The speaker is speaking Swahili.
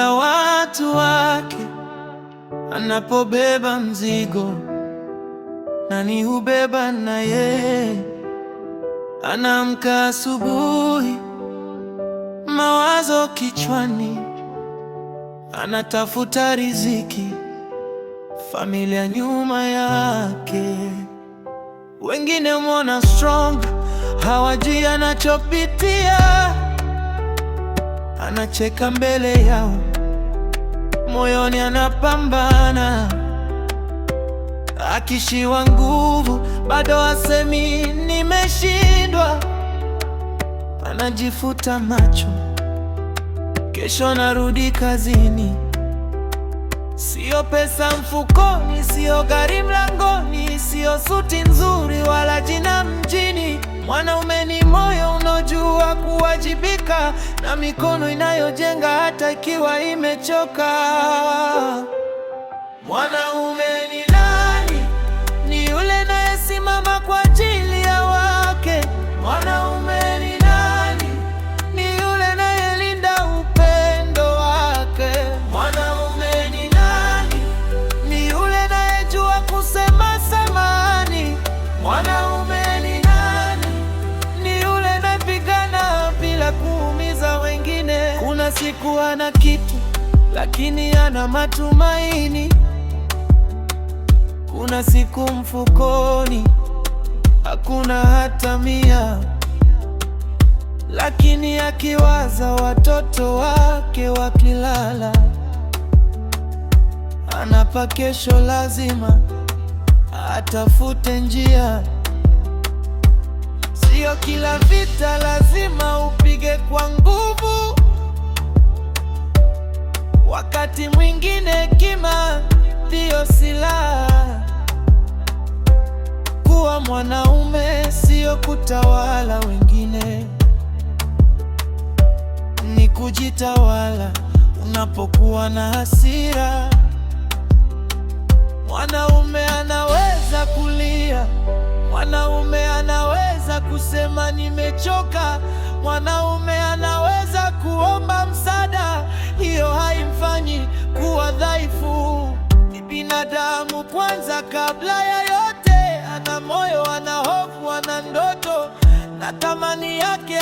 ya watu wake. Anapobeba mzigo, nani hubeba na yeye? Anaamka asubuhi, mawazo kichwani, anatafuta riziki, familia nyuma yake. Wengine mwona strong, hawajui anachopitia. Anacheka mbele yao, moyoni anapambana. Akishiwa nguvu, bado asemi nimeshindwa. Anajifuta macho, kesho narudi kazini. Sio pesa mfukoni, sio gari mlangoni, sio suti nzuri wala jina mjini. Mwanaume ni moyo unaojua kuwajibika, na mikono inayojenga hata ikiwa imechoka. Mwanaume ni nani? Ni yule anayesimama kwa ajili ya wake. Mwanaume ni nani? Ni yule anayelinda upendo wake. Mwanaume ni nani? Ni yule anayejua kusema samahani. Mwanaume ni nani? Ni yule anayepigana bila kuumiza wengine. Kuna siku ana kitu lakini ana matumaini. Kuna siku mfukoni hakuna hata 100, lakini akiwaza watoto wake wakilala, anapa kesho lazima atafute njia. Sio kila vita lazima upige kwa nguvu, wakati mwingine hekima ndiyo silaha. Kuwa mwanaume sio kutawala wengine, ni kujitawala unapokuwa na hasira. Mwanaume anaweza kulia, mwanaume anaweza kusema nimechoka, mwanaume anaweza kuomba msaada. Hiyo haimfanyi kuwa dhaifu. Ni binadamu kwanza kabla ya yote. Ana moyo, ana hofu, ana ndoto, na thamani yake